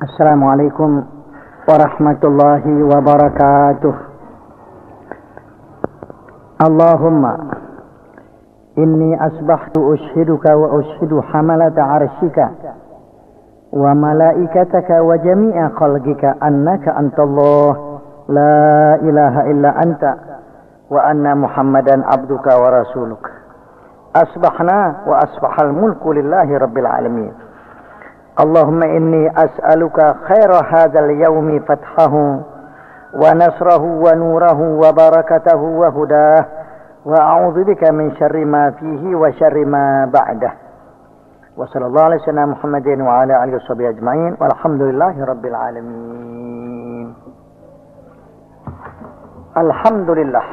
Assalamualaikum warahmatullahi wabarakatuh. Allahumma inni asbahtu ushiduka wa ushidu hamalata arshika wa malaikataka wa jami'a khalqika annaka antallah la ilaha illa anta wa anna muhammadan abduka wa rasuluk. Asbahna wa asbahal mulku lillahi rabbil alamin. Allahumma inni as'aluka khaira hadzal yaumi fathahu wa nasrahu wa nurahu wa barakatahu wa hudah wa a'udzu bika min syarri ma fihi wa syarri ma ba'dah. Wa sallallahu alaihi wasallam Muhammadin wa ala alihi washabihi ajmain walhamdulillahi rabbil alamin. Alhamdulillah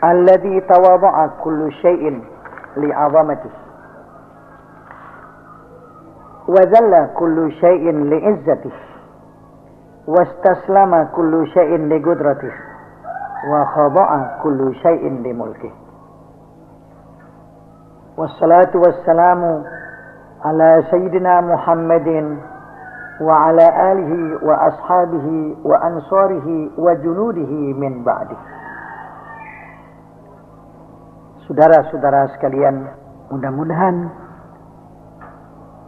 alladzi tawadda'a kullu syai'in li'azamatihi wa zalla kullu syai'in li'izzatihi wastaslama kullu syai'in liqudratihi wa khada'a kullu syai'in limulkihi. Wassalatu wassalamu ala sayyidina Muhammadin wa ala alihi wa ashabihi wa ansarihi wa junudihi min ba'dihi. Saudara-saudara sekalian, mudah-mudahan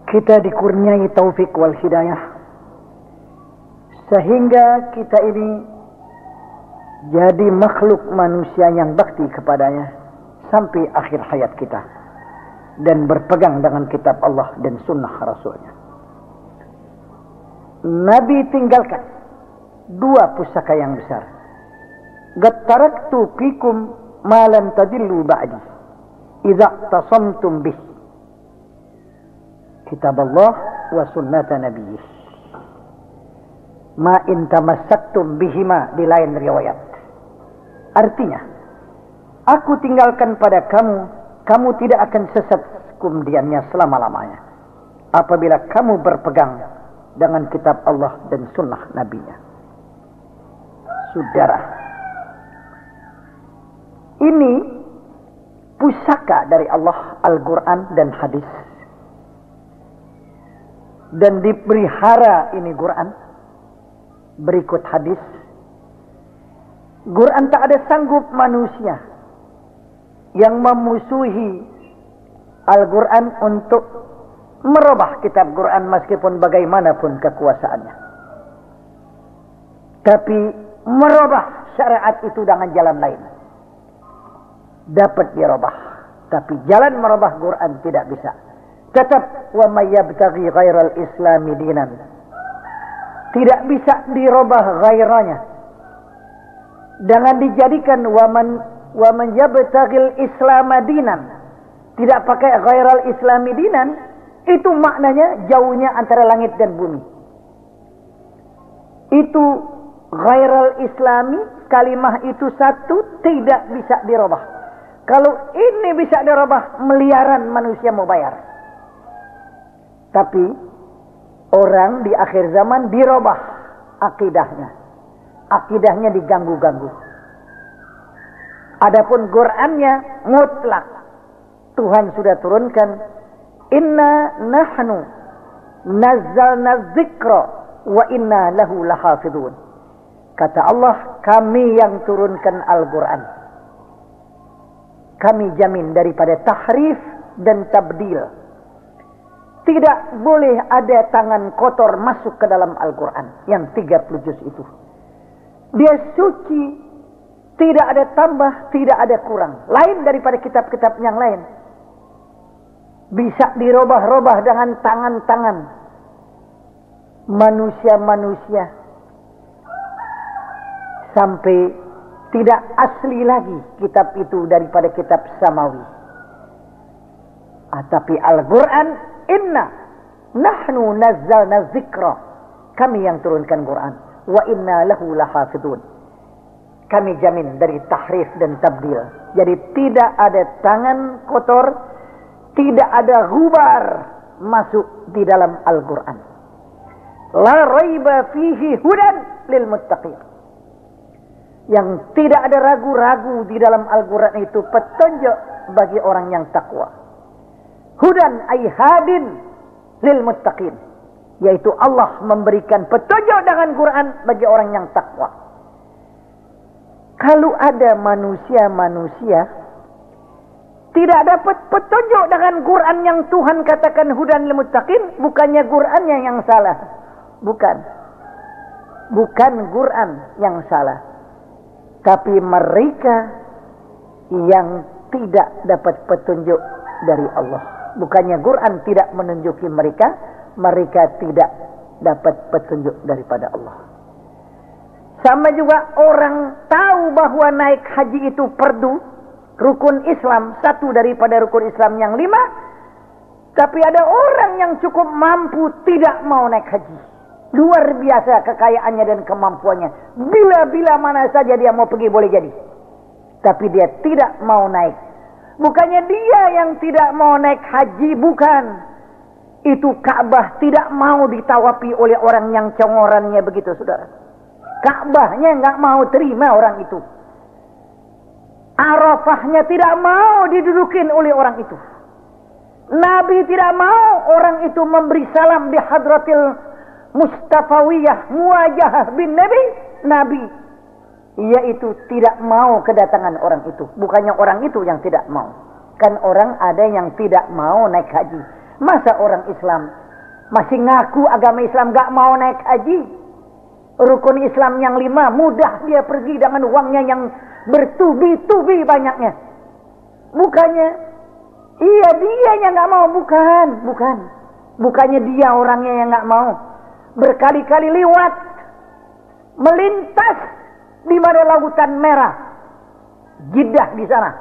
kita dikurniai taufik wal hidayah sehingga kita ini jadi makhluk manusia yang bakti kepadanya sampai akhir hayat kita dan berpegang dengan kitab Allah dan sunnah Rasulnya. Nabi tinggalkan dua pusaka yang besar. Qad taraktu fikum ma lam tadillu ba'di idza tasamtum bih, kitab Allah wa sunnata nabiyyih, ma in tamassaktum bihima, di lain riwayat. Artinya, aku tinggalkan pada kamu, kamu tidak akan sesat kemudiannya selama-lamanya apabila kamu berpegang dengan kitab Allah dan sunnah nabinya. Saudara, ini pusaka dari Allah, Al-Quran dan hadis. Dan dipelihara ini Quran, berikut hadis. Quran tak ada sanggup manusia yang memusuhi Al-Quran untuk merubah kitab Quran meskipun bagaimanapun kekuasaannya. Tapi merubah syariat itu dengan jalan lain dapat dirubah, tapi jalan merubah Quran tidak bisa. Tetap wa may yabtaghi ghairal islami dinan, tidak bisa dirubah ghairanya. Jangan dijadikan wa man yabtaghil islama dinan, tidak pakai ghairal islami dinan, itu maknanya jauhnya antara langit dan bumi. Itu ghairal islami, kalimah itu satu, tidak bisa dirubah. Kalau ini bisa dirubah, miliaran manusia mau bayar. Tapi orang di akhir zaman dirubah akidahnya. Akidahnya diganggu-ganggu. Adapun Qur'annya mutlak. Tuhan sudah turunkan, inna nahnu nazzalna dzikra wa inna lahu lahafidun. Kata Allah, kami yang turunkan Al-Quran. Kami jamin daripada tahrif dan tabdil. Tidak boleh ada tangan kotor masuk ke dalam Al-Quran yang 30 juz itu. Dia suci, tidak ada tambah, tidak ada kurang. Lain daripada kitab-kitab yang lain. Bisa dirubah-rubah dengan tangan-tangan manusia-manusia sampai tidak asli lagi kitab itu daripada kitab samawi. Tapi Al-Quran, inna nahnu nazzalna dzikra, kami yang turunkan Quran, wa inna lahu lahafidun, kami jamin dari tahrif dan tabdil. Jadi tidak ada tangan kotor, tidak ada ghubar masuk di dalam Al-Quran. La raiba fihi hudan lil muttaqin. Yang tidak ada ragu-ragu di dalam Al-Quran itu petunjuk bagi orang yang takwa. Hudan ay hadin lil muttaqin. Yaitu Allah memberikan petunjuk dengan Quran bagi orang yang takwa. Kalau ada manusia-manusia tidak dapat petunjuk dengan Quran yang Tuhan katakan hudan lil muttaqin, bukannya Qurannya yang salah. Bukan Quran yang salah. Tapi mereka yang tidak dapat petunjuk dari Allah. Bukannya Quran tidak menunjuki mereka, mereka tidak dapat petunjuk daripada Allah. Sama juga orang tahu bahwa naik haji itu fardu, rukun Islam, satu daripada rukun Islam yang 5. Tapi ada orang yang cukup mampu tidak mau naik haji. Luar biasa kekayaannya dan kemampuannya. Bila-bila mana saja dia mau pergi boleh jadi. Tapi dia tidak mau naik. Bukannya dia yang tidak mau naik haji, bukan. Itu Ka'bah tidak mau ditawapi oleh orang yang congorannya begitu, saudara. Ka'bahnya nggak mau terima orang itu. Arafahnya tidak mau didudukin oleh orang itu. Nabi tidak mau orang itu memberi salam di hadratil Mustafawiyah muwajahah bin Nabi. Yaitu tidak mau kedatangan orang itu. Bukannya orang itu yang tidak mau. Kan orang ada yang tidak mau naik haji. Masa orang Islam masih ngaku agama Islam gak mau naik haji? Rukun Islam yang 5 mudah dia pergi dengan uangnya yang bertubi-tubi banyaknya. Bukannya iya dia yang gak mau. Bukan. Bukannya dia orangnya yang gak mau. Berkali-kali lewat melintas di mana lautan merah, Jeddah di sana.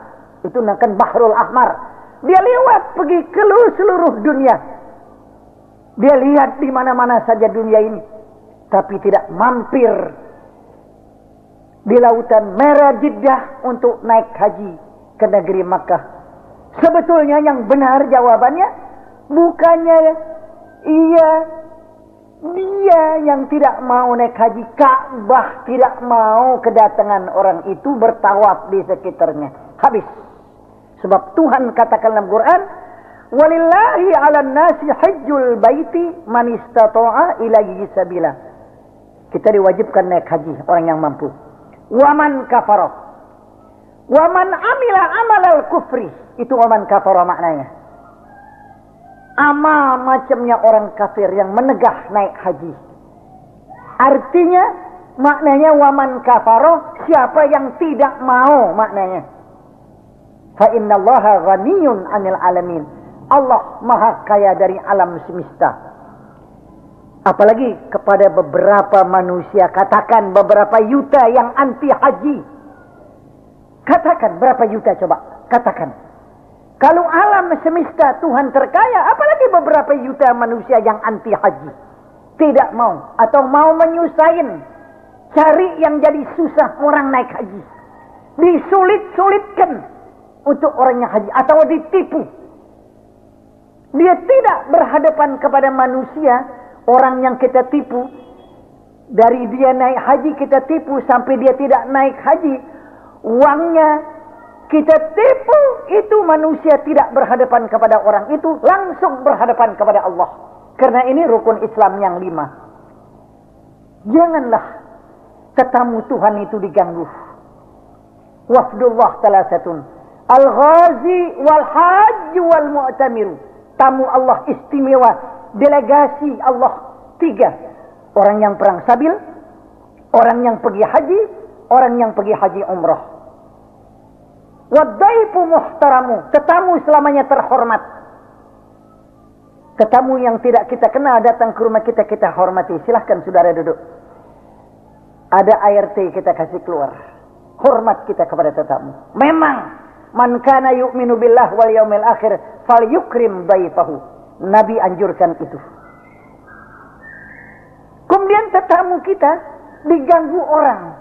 Itu namanya Bahrul Ahmar. Dia lewat pergi ke seluruh dunia. Dia lihat di mana-mana saja dunia ini, tapi tidak mampir di lautan merah Jeddah untuk naik haji ke negeri Makkah. Sebetulnya yang benar jawabannya bukannya dia yang tidak mau naik haji. Ka'bah tidak mau kedatangan orang itu bertawaf di sekitarnya. Habis. Sebab Tuhan katakan dalam Quran, walillahi 'alan nasi hajjul baiti man istata'a ilaihi sabila. Kita diwajibkan naik haji orang yang mampu. Waman kafara. Waman amila amalal kufri. Itu waman kafara maknanya. Amal macamnya orang kafir yang menegah naik haji. Artinya maknanya waman kafaro, siapa yang tidak mau maknanya. Fa innallaha ghaniyun 'anil alamin. Allah maha kaya dari alam semesta. Apalagi kepada beberapa manusia, katakan beberapa yuta yang anti haji. Katakan berapa yuta coba? Katakan. Kalau alam semesta Tuhan terkaya, apalagi beberapa juta manusia yang anti haji. Tidak mau. Atau mau menyusahin. Cari yang jadi susah orang naik haji. Disulit-sulitkan untuk orang yang haji. Atau ditipu. Dia tidak berhadapan kepada manusia. Orang yang kita tipu. Dari dia naik haji kita tipu sampai dia tidak naik haji. Uangnya kita tipu, itu manusia tidak berhadapan kepada orang itu, langsung berhadapan kepada Allah. Karena ini rukun Islam yang 5. Janganlah tetamu Tuhan itu diganggu. Wafdullah salasatun, al-ghazi wal-hajj wal-mu'tamiru. Tamu Allah istimewa, delegasi Allah 3. Orang yang perang sabil, orang yang pergi haji, orang yang pergi haji umrah. Wadaifu muhtaramu, tetamu selamanya terhormat. Tetamu yang tidak kita kenal datang ke rumah kita, kita hormati. Silahkan saudara duduk. Ada air teh kita kasih keluar. Hormat kita kepada tetamu. Memang man kana yu'minu billah wal yaumil akhir falyukrim daifahu. Nabi anjurkan itu. Kemudian tetamu kita diganggu orang.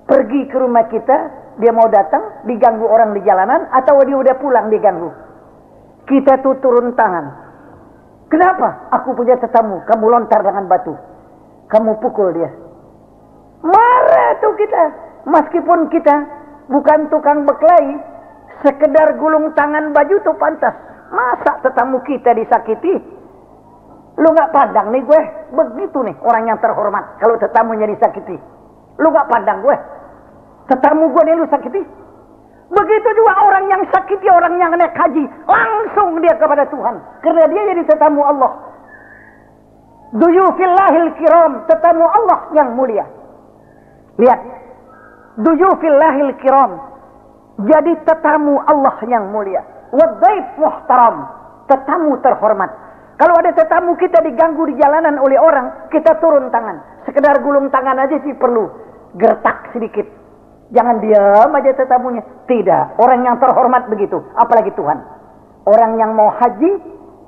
Pergi ke rumah kita, dia mau datang, diganggu orang di jalanan, atau dia udah pulang diganggu. Kita tuh turun tangan. Kenapa? Aku punya tetamu, kamu lontar dengan batu. Kamu pukul dia. Marah tuh kita. Meskipun kita bukan tukang berkelahi, sekedar gulung tangan baju tuh pantas. Masa tetamu kita disakiti? Lu gak pandang nih gue? Begitu nih orang yang terhormat. Kalau tetamunya disakiti, lu gak pandang gue? Tetamu gue nih lu sakiti? Begitu juga orang yang sakiti orang yang naik haji, langsung dia kepada Tuhan. Karena dia jadi tetamu Allah. Duyufillahil kiram, tetamu Allah yang mulia. Lihat, duyufillahil kiram, jadi tetamu Allah yang mulia. Wadzaif muhtaram, tetamu terhormat. Kalau ada tetamu kita diganggu di jalanan oleh orang, kita turun tangan. Sekedar gulung tangan aja sih perlu. Gertak sedikit. Jangan diam aja tetamunya. Tidak, orang yang terhormat begitu. Apalagi Tuhan. Orang yang mau haji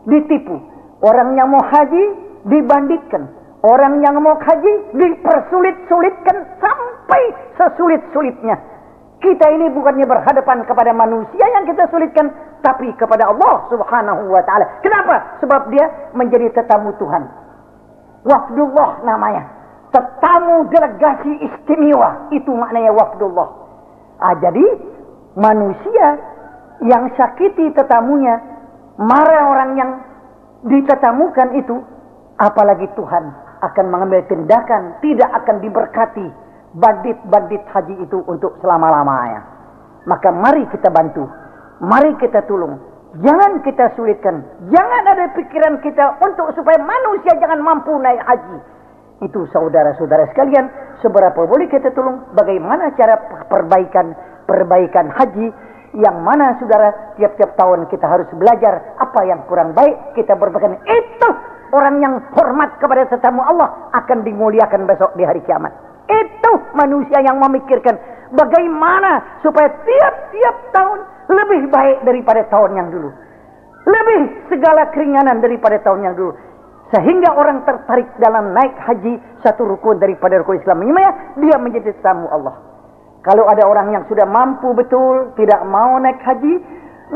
ditipu. Orang yang mau haji dibanditkan. Orang yang mau haji dipersulit-sulitkan sampai sesulit-sulitnya. Kita ini bukannya berhadapan kepada manusia yang kita sulitkan, tapi kepada Allah subhanahu wa ta'ala. Kenapa? Sebab dia menjadi tetamu Tuhan. Wafdullah namanya. Tetamu delegasi istimewa. Itu maknanya wafdullah. Jadi manusia yang sakiti tetamunya, marah orang yang ditetamukan itu, apalagi Tuhan akan mengambil tindakan, tidak akan diberkati bandit-bandit haji itu untuk selama-lamanya. Maka mari kita bantu, mari kita tolong, jangan kita sulitkan, jangan ada pikiran kita untuk supaya manusia jangan mampu naik haji. Itu saudara-saudara sekalian, seberapa boleh kita tolong, bagaimana cara perbaikan haji, yang mana saudara tiap-tiap tahun kita harus belajar apa yang kurang baik, kita berbaikan. Itu orang yang hormat kepada tetamu Allah akan dimuliakan besok di hari kiamat. Itu manusia yang memikirkan bagaimana supaya tiap-tiap tahun lebih baik daripada tahun yang dulu, lebih segala keringanan daripada tahun yang dulu, sehingga orang tertarik dalam naik haji, satu rukun daripada rukun Islam. Dia menjadi tetamu Allah. Kalau ada orang yang sudah mampu betul tidak mau naik haji,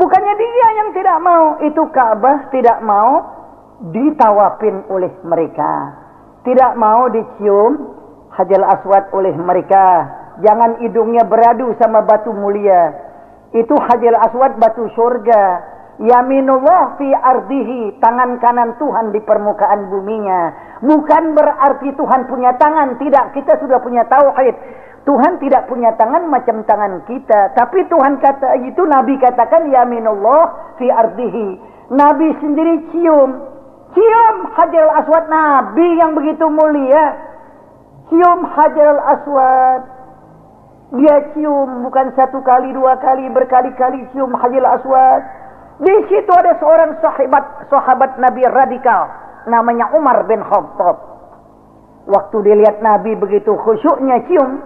bukannya dia yang tidak mau, itu Ka'bah tidak mau ditawafin oleh mereka, tidak mau dicium Hajar Aswad oleh mereka. Jangan hidungnya beradu sama batu mulia. Itu Hajar Aswad batu surga. Yaminullah fi ardihi, tangan kanan Tuhan di permukaan buminya. Bukan berarti Tuhan punya tangan, tidak. Kita sudah punya tauhid. Tuhan tidak punya tangan macam tangan kita. Tapi Tuhan kata itu, Nabi katakan yaminullah fi ardihi. Nabi sendiri cium Hajar Aswad. Nabi yang begitu mulia cium Hajar Aswad. Dia cium bukan satu kali, dua kali, berkali-kali cium Hajar Aswad. Di situ ada seorang sahabat Nabi radikal, namanya Umar bin Khattab. Waktu dia lihat Nabi begitu khusyuknya cium,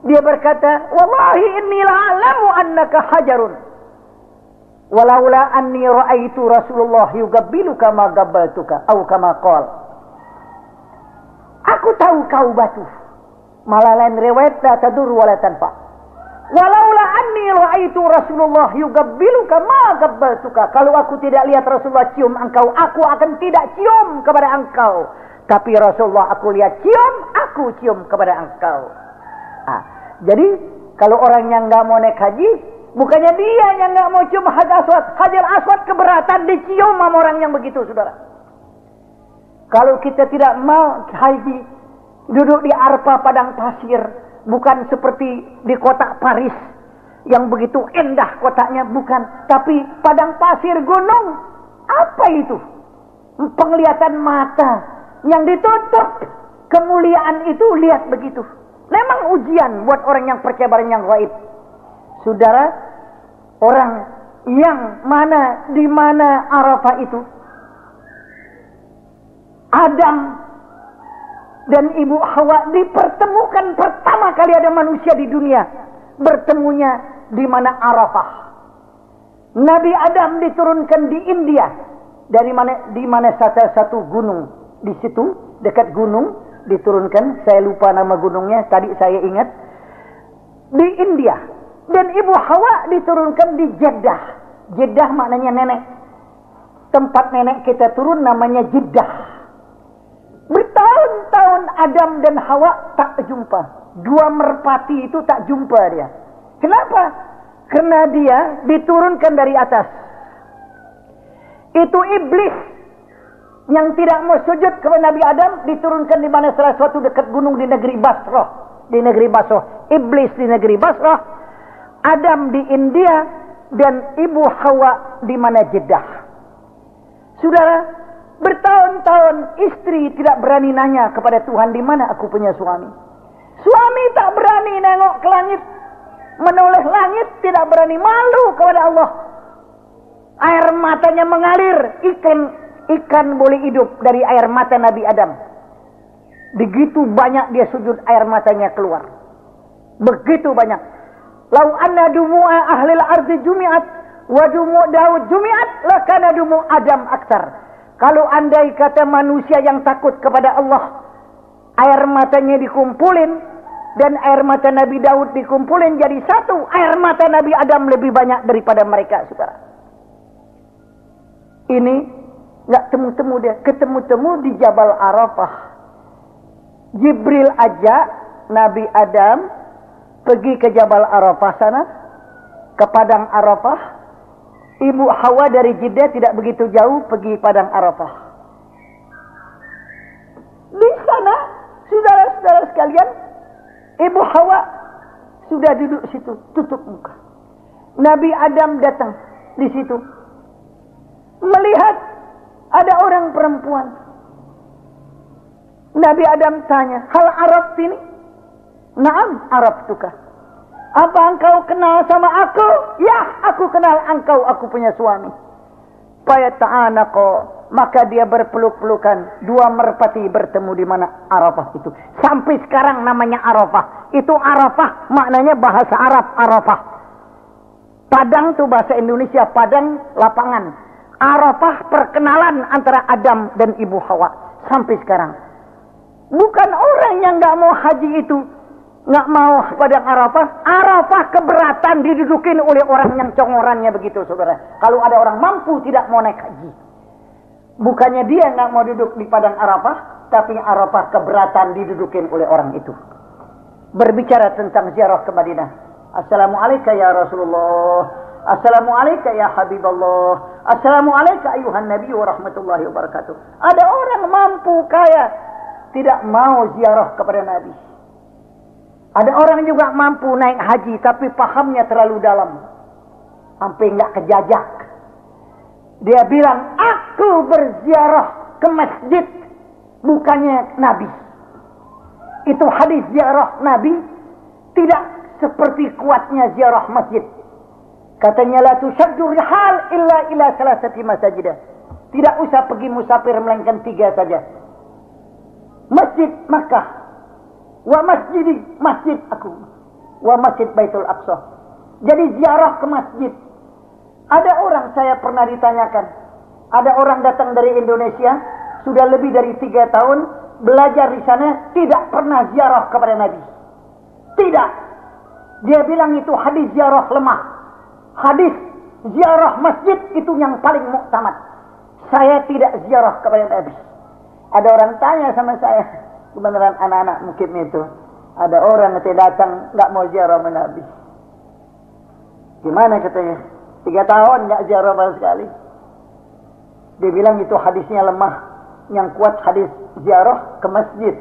dia berkata, "Wallahi inni la'alamu annaka hajarun. Walaula anni ra'aitu Rasulullah yugabbiluka ma gabbaltuka." Atau kama qala. Aku tahu kau batu. Malah lain riwayat la tadur wa la tanfa. Walaula anni ra'aitu Rasulullah yugabbiluka ma gabbaltuka. Kalau aku tidak lihat Rasulullah cium engkau, aku akan tidak cium kepada engkau. Tapi Rasulullah aku lihat cium, aku cium kepada engkau. Jadi kalau orang yang nggak mau naik haji, bukannya dia yang nggak mau cium Hajar Aswad. Hajar Aswad keberatan dicium sama orang yang begitu, saudara. Kalau kita tidak mau haji, duduk di Arafah padang pasir, bukan seperti di kota Paris yang begitu indah kotanya, bukan, tapi padang pasir gunung. Apa itu? Penglihatan mata yang ditutup. Kemuliaan itu lihat begitu. Memang ujian buat orang yang percaya barang yang gaib. Saudara, orang yang mana di mana Arafah itu, Adam dan Ibu Hawa dipertemukan pertama kali ada manusia di dunia. Bertemunya di mana Arafah. Nabi Adam diturunkan di India. Di mana satu gunung. Di situ dekat gunung diturunkan. Saya lupa nama gunungnya. Tadi saya ingat. Di India. Dan Ibu Hawa diturunkan di Jeddah. Jeddah maknanya nenek. Tempat nenek kita turun namanya Jeddah. Bertahun-tahun Adam dan Hawa tak jumpa. Dua merpati itu tak jumpa dia. Kenapa? Karena dia diturunkan dari atas. Itu iblis yang tidak mau sujud kepada Nabi Adam diturunkan di mana salah suatu dekat gunung di negeri Basrah. Di negeri Basrah. Iblis di negeri Basrah. Adam di India. Dan Ibu Hawa di mana Jeddah. Saudara, bertahun-tahun istri tidak berani nanya kepada Tuhan, di mana aku punya suami. Suami tak berani nengok ke langit. Menoleh langit, tidak berani, malu kepada Allah. Air matanya mengalir. Ikan boleh hidup dari air mata Nabi Adam. Begitu banyak dia sujud, air matanya keluar. Begitu banyak. Lau anna dumu'a ahlil ardi jumi'at wa dumu' Daud jumi'at lakana dumu' Adam aktar. Kalau andai kata manusia yang takut kepada Allah, air matanya dikumpulin dan air mata Nabi Daud dikumpulin jadi satu, air mata Nabi Adam lebih banyak daripada mereka, saudara. Ini nggak temu-temu dia, ketemu-temu di Jabal Arafah. Jibril ajak Nabi Adam pergi ke Jabal Arafah sana, ke Padang Arafah. Ibu Hawa dari Jeddah tidak begitu jauh pergi Padang Arafah. Di sana, saudara-saudara sekalian, Ibu Hawa sudah duduk situ, tutup muka. Nabi Adam datang di situ, melihat ada orang perempuan. Nabi Adam tanya, hal Arab ini? Naam, Arab tukah. Apa engkau kenal sama aku? Ya, aku kenal engkau, aku punya suami. Fayata'anaqo, maka dia berpeluk-pelukan. Dua merpati bertemu di mana Arafah itu. Sampai sekarang namanya Arafah. Itu Arafah, maknanya bahasa Arab Arafah. Padang itu bahasa Indonesia, padang lapangan. Arafah perkenalan antara Adam dan Ibu Hawa. Sampai sekarang. Bukan orang yang gak mau haji itu nggak mau padang Arafah. Arafah keberatan didudukin oleh orang yang congorannya begitu, saudara. Kalau ada orang mampu tidak mau naik haji, bukannya dia nggak mau duduk di padang Arafah, tapi Arafah keberatan didudukin oleh orang itu. Berbicara tentang ziarah ke Madinah. Assalamualaikum ya Rasulullah. Assalamualaikum ya Habiballah. Assalamualaikum ayuhan Nabi wa rahmatullahi wabarakatuh. Ada orang mampu kaya tidak mau ziarah kepada Nabi. Ada orang juga mampu naik haji tapi pahamnya terlalu dalam. Sampai enggak kejajak. Dia bilang, aku berziarah ke masjid, bukannya Nabi. Itu hadis ziarah Nabi tidak seperti kuatnya ziarah masjid. Katanya, la tushaddu rihal illa ila salasati masajidah. Tidak usah pergi musafir melainkan 3 saja. Masjid Makkah. Wa masjidi, masjid aku. Wa masjid Baitul Aqsa. Jadi ziarah ke masjid. Ada orang, saya pernah ditanyakan, ada orang datang dari Indonesia, sudah lebih dari 3 tahun, belajar di sana, tidak pernah ziarah kepada Nabi. Tidak. Dia bilang itu hadis ziarah lemah. Hadis ziarah masjid itu yang paling muktamad. Saya tidak ziarah kepada Nabi. Ada orang tanya sama saya, kebenaran anak-anak mungkin itu, ada orang yang datang nggak mau ziarah Nabi. Gimana katanya? 3 tahun nggak ziarah sama sekali. Dia bilang itu hadisnya lemah. Yang kuat hadis ziarah ke masjid.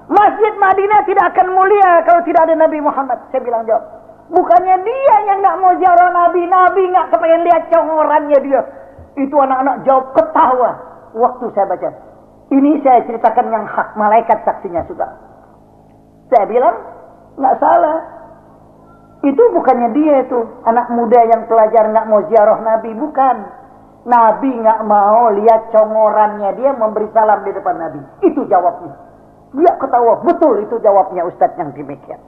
Masjid Madinah tidak akan mulia kalau tidak ada Nabi Muhammad. Saya bilang jawab. Bukannya dia yang nggak mau ziarah Nabi. Nabi nggak kepengen lihat congorannya dia. Itu anak-anak jawab ketawa. Waktu saya baca. Ini saya ceritakan yang hak, malaikat saksinya sudah. Saya bilang, nggak salah. Itu bukannya dia itu, anak muda yang pelajar nggak mau ziarah Nabi, bukan. Nabi nggak mau lihat congorannya, dia memberi salam di depan Nabi. Itu jawabnya. Dia ketawa, betul itu jawabnya Ustadz yang demikian.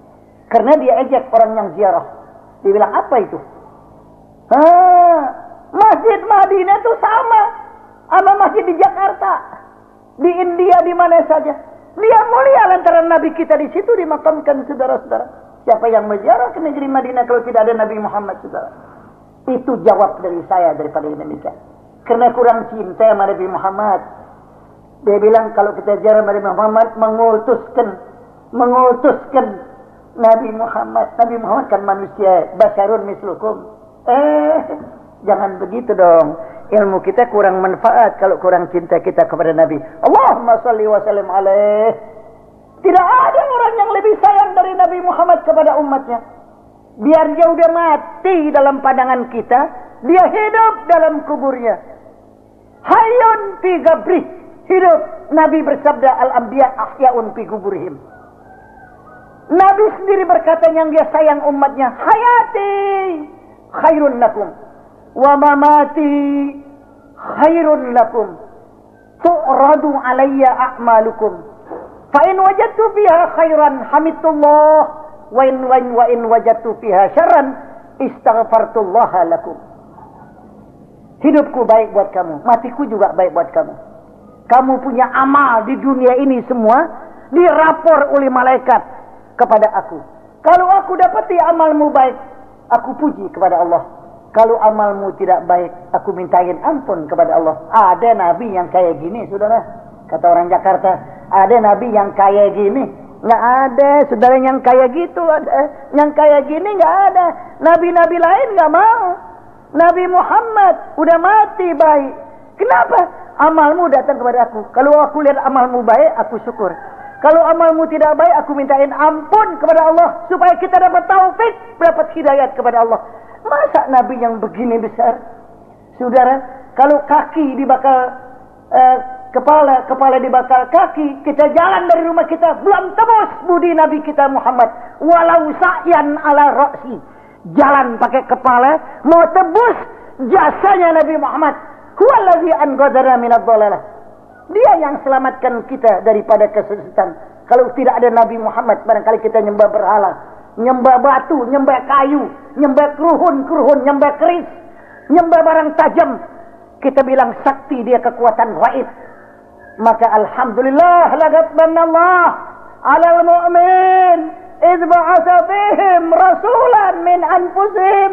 Karena dia ejek orang yang ziarah. Dia bilang, apa itu? Masjid Madinah itu sama masjid di Jakarta. Di India, di mana saja. Dia mulia lantaran Nabi kita di situ dimakamkan, saudara-saudara. Siapa yang menziarah ke negeri Madinah kalau tidak ada Nabi Muhammad, saudara? Itu jawab dari saya daripada Indonesia. Karena kurang cinta sama Nabi Muhammad. Dia bilang kalau kita ziarah Nabi Muhammad mengutuskan Nabi Muhammad. Nabi Muhammad kan manusia, basyarun mislukum. Jangan begitu dong. ilmu kita kurang manfaat kalau kurang cinta kita kepada Nabi. Allahumma salli wa sallim alaih. Tidak ada orang yang lebih sayang dari Nabi Muhammad kepada umatnya. Biar dia udah mati dalam pandangan kita, dia hidup dalam kuburnya. Hayyun fi gabrih, hidup. Nabi bersabda, al-anbiya ahya'un fi kuburihim. Nabi sendiri berkata yang dia sayang umatnya, hayati khairun lakum wa mamati khairun lakum tu'radu alayya a'malukum fa in wajadtu fiha khairan hamidullah wa in wajadtu fiha syarran istaghfartullaha lakum. Hidupku baik buat kamu, matiku juga baik buat kamu. Kamu punya amal di dunia ini semua dirapor oleh malaikat kepada aku. Kalau aku dapati amalmu baik, aku puji kepada Allah. Kalau amalmu tidak baik, aku mintain ampun kepada Allah. Ada nabi yang kayak gini, saudara. Kata orang Jakarta, ada nabi yang kayak gini. Nggak ada, saudara, yang kayak gitu. Ada. Yang kayak gini nggak ada. Nabi-nabi lain nggak mau. Nabi Muhammad udah mati baik. Kenapa? Amalmu datang kepada aku. Kalau aku lihat amalmu baik, aku syukur. Kalau amalmu tidak baik, aku mintain ampun kepada Allah supaya kita dapat taufik, dapat hidayat kepada Allah. Masa Nabi yang begini besar? Saudara, kalau kaki dibakar kepala dibakar kaki, kita jalan dari rumah kita belum tebus budi Nabi kita Muhammad. Walau sa'yan ala ra'si. Jalan pakai kepala, mau tebus jasanya Nabi Muhammad. Huwallazi anqadzana minadh dhalalah. Dia yang selamatkan kita daripada kesesatan. Kalau tidak ada Nabi Muhammad, barangkali kita nyembah berhala, nyembah batu, nyembah kayu, nyembah keruhun, nyembah keris, nyembah barang tajam. Kita bilang sakti, dia kekuatan gaib. Maka alhamdulillah laqad manallah 'alal mu'min idz ba'atsa fihim rasulan min anfusihim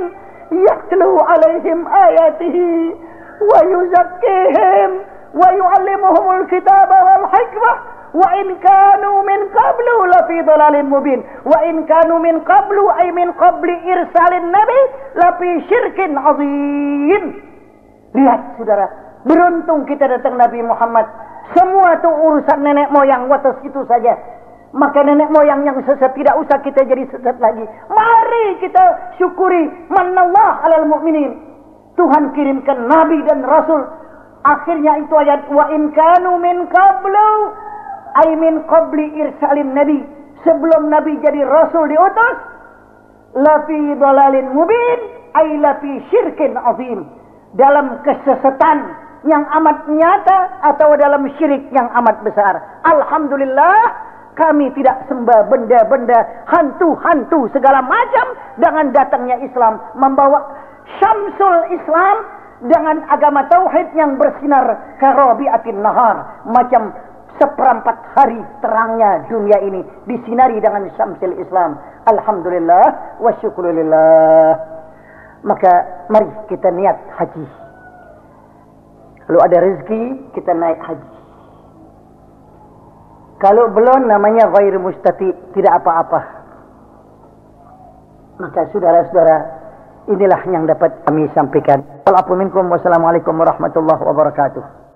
yatlu 'alaihim ayatihi wa yuzakkihim wa yu'allimuhumul kitaba wal hikmah wa in kanu min qablu lafi dhalalin mubin wa in kanu min qablu ay min qabli irsalin nabi lafi syirkin azim. Lihat saudara, beruntung kita datang Nabi Muhammad. Semua itu urusan nenek moyang watas itu saja. Maka nenek moyang yang sesat tidak usah kita jadi sesat lagi. Mari kita syukuri manallah alal mu'minin. Tuhan kirimkan nabi dan rasul. Akhirnya itu ayat wa in kanu min qablu ay min qabli irsalin nabi. Sebelum nabi jadi rasul diutus, lafi dhalalin mubin ay lafi syirkin azim. Dalam kesesatan yang amat nyata atau dalam syirik yang amat besar. Alhamdulillah, kami tidak sembah benda-benda, hantu-hantu segala macam. Dengan datangnya Islam membawa syamsul Islam dengan agama tauhid yang bersinar karabiatin nahar, macam seperempat hari terangnya dunia ini disinari dengan syamsul Islam. Alhamdulillah wa syukurillah. Maka mari kita niat haji. Kalau ada rezeki, kita naik haji. Kalau belum, namanya ghair mustati, tidak apa-apa. Maka saudara-saudara, inilah yang dapat kami sampaikan. Wassalamualaikum warahmatullahi wabarakatuh.